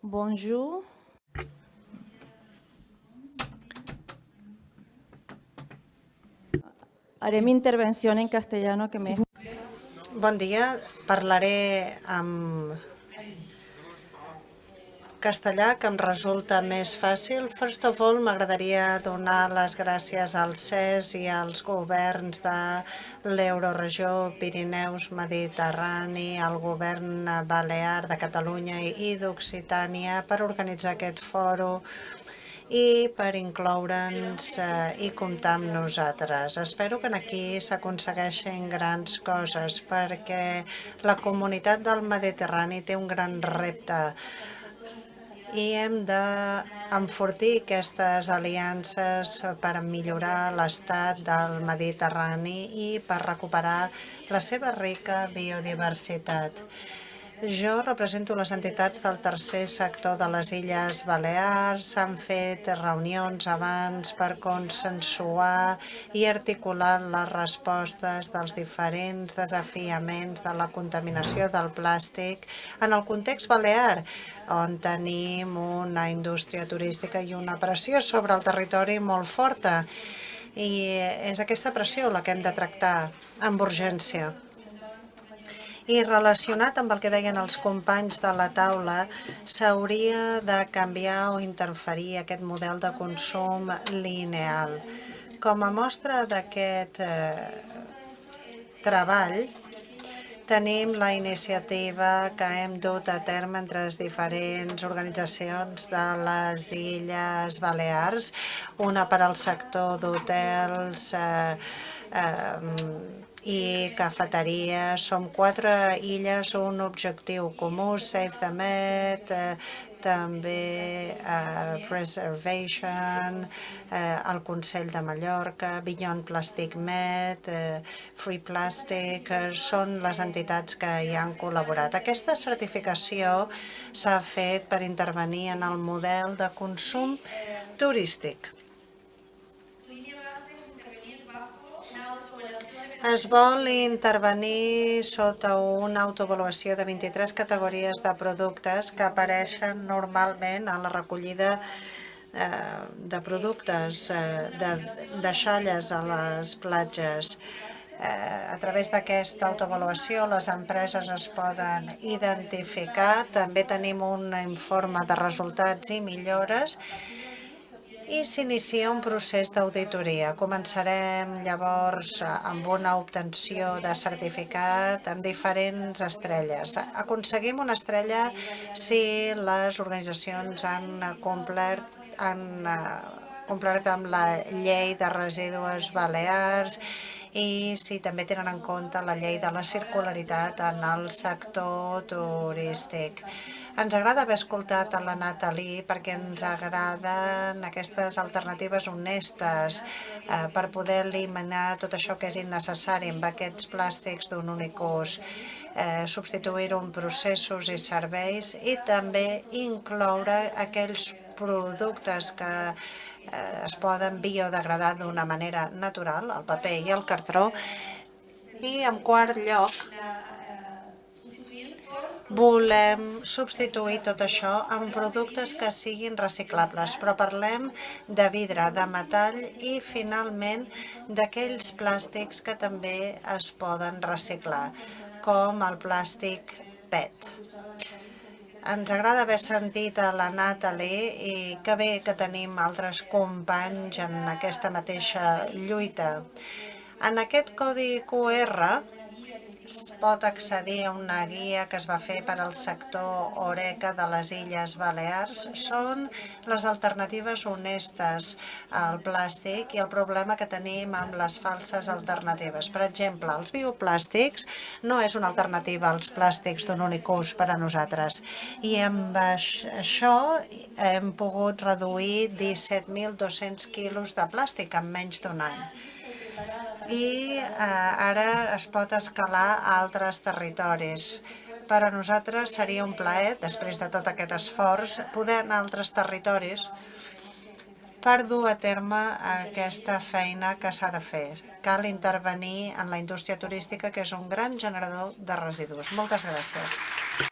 Bonjour. Haré mi intervención en castellano que me... Bon dia, parlaré en castellà, que em resulta més fàcil. First of all, m'agradaria donar les gràcies al CES i als governs de l'Euroregió, Pirineus, Mediterrani, al govern balear de Catalunya i d'Occitània per organitzar aquest fòrum i per incloure'ns i comptar amb nosaltres. Espero que aquí s'aconsegueixin grans coses perquè la comunitat del Mediterrani té un gran repte i hem d'enfortir aquestes aliances per millorar l'estat del Mediterrani i per recuperar la seva rica biodiversitat. Jo represento les entitats del tercer sector de les Illes Balears. S'han fet reunions abans per consensuar i articular les respostes dels diferents desafiaments de la contaminació del plàstic en el context balear, on tenim una indústria turística i una pressió sobre el territori molt forta. I és aquesta pressió la que hem de tractar amb urgència. I relacionat amb el que deien els companys de la taula, s'hauria de canviar o interferir aquest model de consum lineal. Com a mostra d'aquest treball, tenim la iniciativa que hem dut a terme entre les diferents organitzacions de les Illes Balears, una per al sector d'hotels i cafeteries. Som 4 illes, un objectiu comú, Save the Med, també Preservation, el Consell de Mallorca, Beyond Plastic Med, Free Plastic, són les entitats que hi han col·laborat. Aquesta certificació s'ha fet per intervenir en el model de consum turístic. Es vol intervenir sota una autoavaluació de 23 categories de productes que apareixen normalment a la recollida de productes, de deixalles a les platges. A través d'aquesta autoavaluació les empreses es poden identificar. També tenim un informe de resultats i millores i s'inicia un procés d'auditoria. Començarem llavors amb una obtenció de certificat amb diferents estrelles. Aconseguim una estrella si les organitzacions han complert amb la llei de residus balears i si també tenen en compte la llei de la circularitat en el sector turístic. Ens agrada haver escoltat a la Nathalie perquè ens agraden aquestes alternatives honestes per poder eliminar tot això que és innecessari amb aquests plàstics d'un únic ús, substituir-ho en processos i serveis i també incloure aquells productes que es poden biodegradar d'una manera natural, el paper i el cartró. I en quart lloc, volem substituir tot això amb productes que siguin reciclables, però parlem de vidre, de metall i, finalment, d'aquells plàstics que també es poden reciclar, com el plàstic PET. Ens agrada haver sentit a la Nathalie i que bé que tenim altres companys en aquesta mateixa lluita. En aquest codi QR es pot accedir a una guia que es va fer per al sector Horeca de les Illes Balears. Són les alternatives honestes al plàstic i el problema que tenim amb les falses alternatives. Per exemple, els bioplàstics no és una alternativa als plàstics d'un únic ús per a nosaltres. I amb això hem pogut reduir 17.200 quilos de plàstic en menys d'un any. I ara es pot escalar a altres territoris. Per a nosaltres seria un plaer, després de tot aquest esforç, poder anar a altres territoris per dur a terme aquesta feina que s'ha de fer. Cal intervenir en la indústria turística, que és un gran generador de residus. Moltes gràcies.